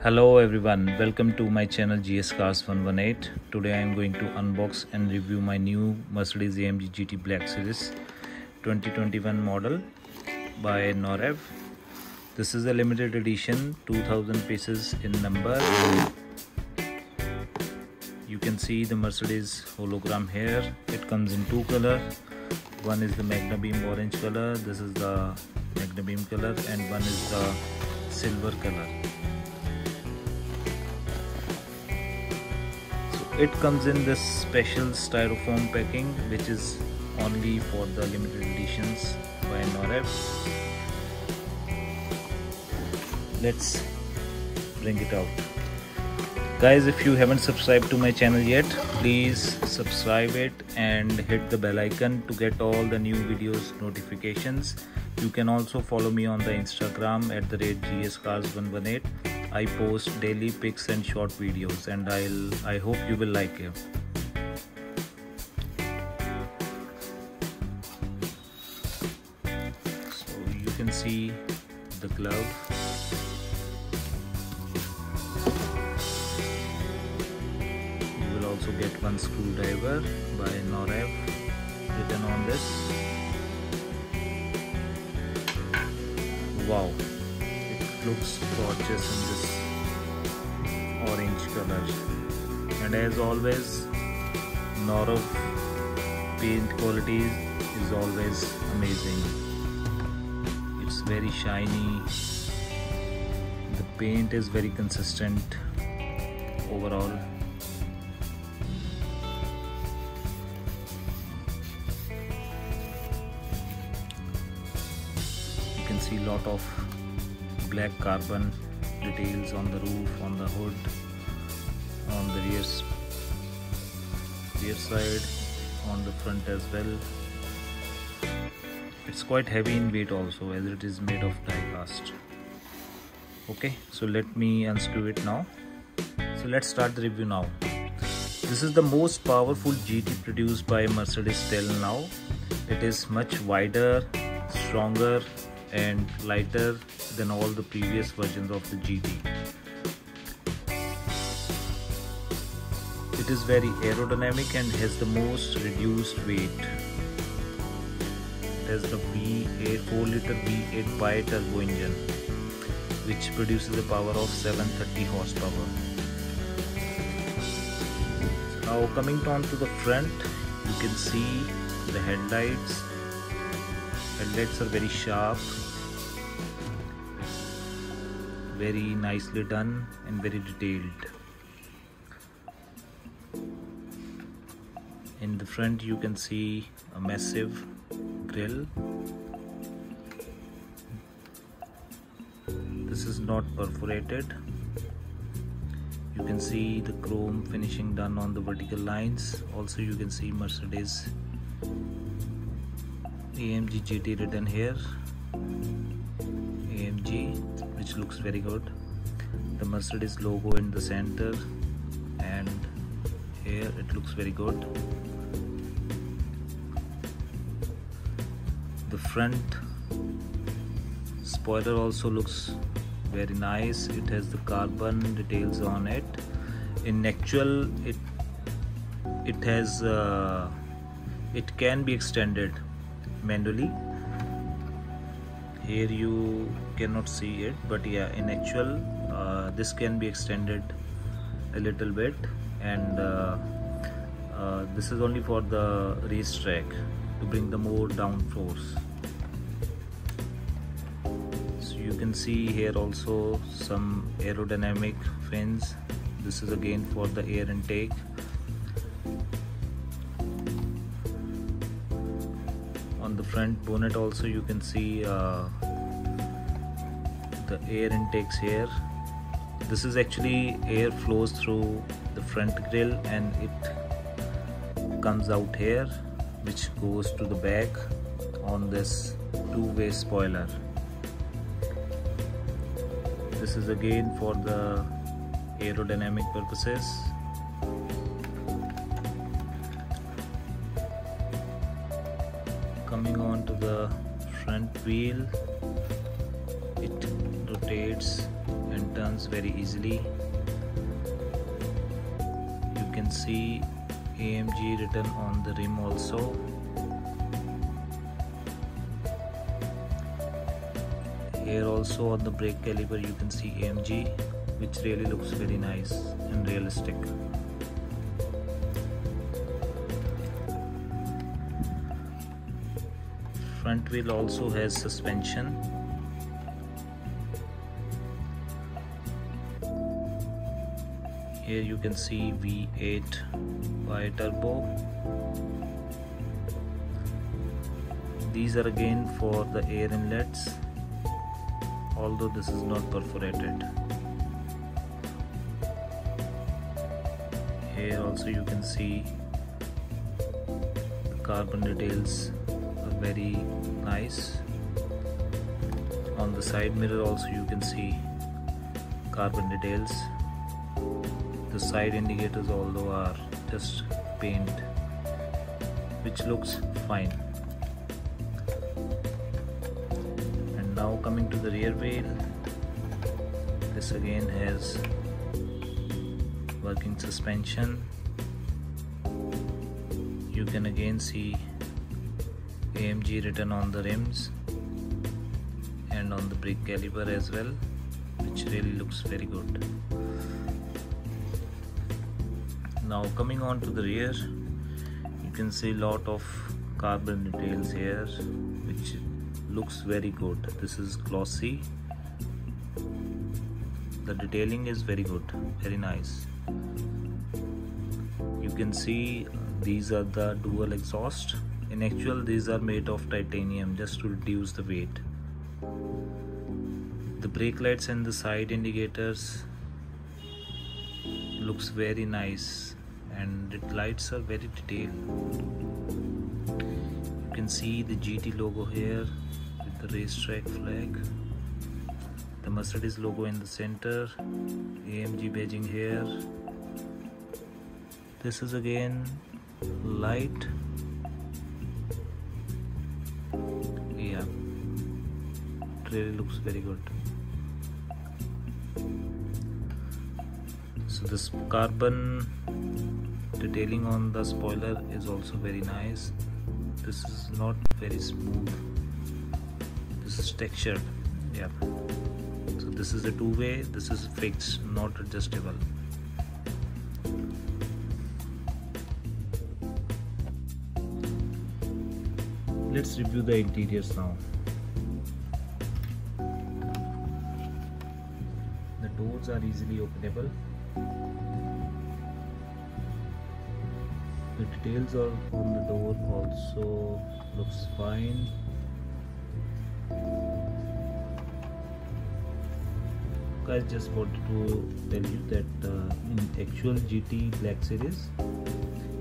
Hello everyone, welcome to my channel Diecast 118. Today I am going to unbox and review my new Mercedes AMG GT Black Series 2021 model by Norev. This is a limited edition, 2000 pieces in number. You can see the Mercedes hologram here. It comes in two colors. One is the Magnabeam orange color, this is the Magnabeam color, and one is the silver color. It comes in this special styrofoam packing, which is only for the limited editions by Norev. Let's bring it out. Guys, if you haven't subscribed to my channel yet, please subscribe it and hit the bell icon to get all the new videos notifications. You can also follow me on the Instagram at @GScars118. I post daily pics and short videos, and I hope you will like it. So you can see the glove. You will also get one screwdriver by Norev written on this. Wow, it looks gorgeous in this orange color, and as always Norev paint quality is always amazing. It's very shiny, the paint is very consistent overall. You can see lot of black carbon details on the roof, on the hood, on the rear side, on the front as well. It's quite heavy in weight also, as it is made of die-cast. Okay, so let me unscrew it now. So let's start the review now. This is the most powerful GT produced by Mercedes till now. It is much wider, stronger and lighter than all the previous versions of the GT. It is very aerodynamic and has the most reduced weight. It has the V8 4-liter V8 bi-turbo engine, which produces a power of 730 horsepower. Now coming on to the front, you can see the headlights. Headlights are very sharp, very nicely done and very detailed. In the front you can see a massive grille. This is not perforated. You can see the chrome finishing done on the vertical lines. Also you can see Mercedes AMG GT written here, AMG, which looks very good. The Mercedes logo in the center, and here it looks very good. The front spoiler also looks very nice. It has the carbon details on it. In actual, it has it can be extended manually. Here you cannot see it, but yeah, in actual this can be extended a little bit, and this is only for the racetrack to bring the more downforce. So you can see here also some aerodynamic fins. This is again for the air intake. On the front bonnet also you can see the air intakes here. This is actually air flows through the front grille and it comes out here, which goes to the back on this two-way spoiler. This is again for the aerodynamic purposes. Coming on to the front wheel, it rotates and turns very easily. You can see AMG written on the rim also. Here also on the brake caliper you can see AMG, which really looks very nice and realistic. Front wheel also has suspension. Here you can see V8 bi-turbo. These are again for the air inlets, although this is not perforated. Here also you can see the carbon details are very nice. On the side mirror also you can see carbon details. The side indicators although are just paint, which looks fine. And now coming to the rear wheel, this again has working suspension. You can again see AMG written on the rims and on the brake caliper as well, which really looks very good. Now coming on to the rear, you can see a lot of carbon details here, which looks very good. This is glossy. The detailing is very good, very nice. You can see these are the dual exhaust. In actual, these are made of titanium just to reduce the weight. The brake lights and the side indicators looks very nice, and the lights are very detailed. You can see the GT logo here with the racetrack flag, the Mercedes logo in the center, AMG badging here. This is again light. Yeah, it really looks very good. So this carbon detailing on the spoiler is also very nice. This is not very smooth. This is textured. Yeah. So this is a two-way. This is fixed, not adjustable. Let's review the interiors now. The doors are easily openable. The details are on the door also looks fine. Guys, just wanted to tell you that in actual GT Black Series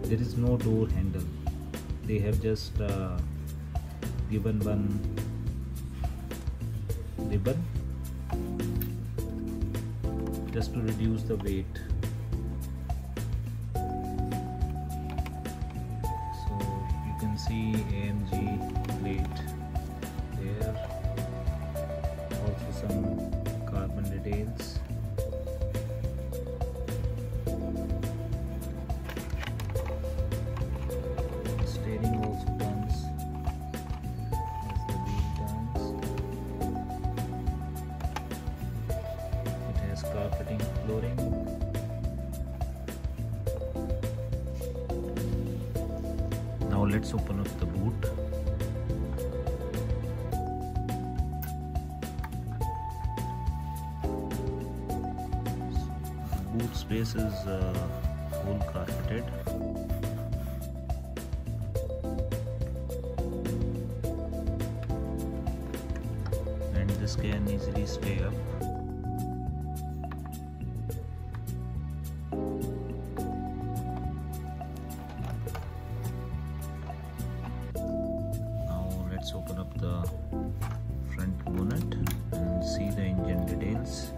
there is no door handle. They have just given one ribbon just to reduce the weight. See AMG plate there, also some carbon details. The steering also turns as the wheel turns. It has carpeting flooring. Now let's open up the boot. The boot space is full carpeted. And this can easily stay up. Let's open up the front bonnet and see the engine details.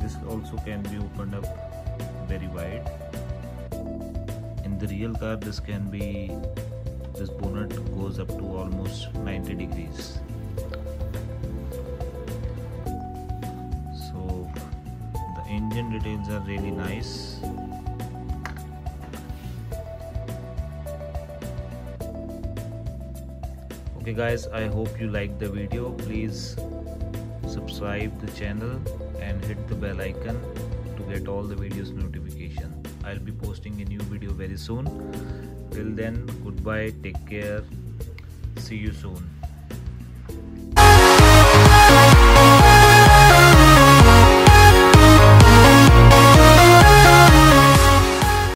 This also can be opened up very wide. In the real car, this can be this bonnet goes up to almost 90 degrees. So the engine details are really nice. Okay guys, I hope you liked the video. Please subscribe the channel and hit the bell icon to get all the videos notification. I'll be posting a new video very soon. Till then, goodbye, take care, see you soon.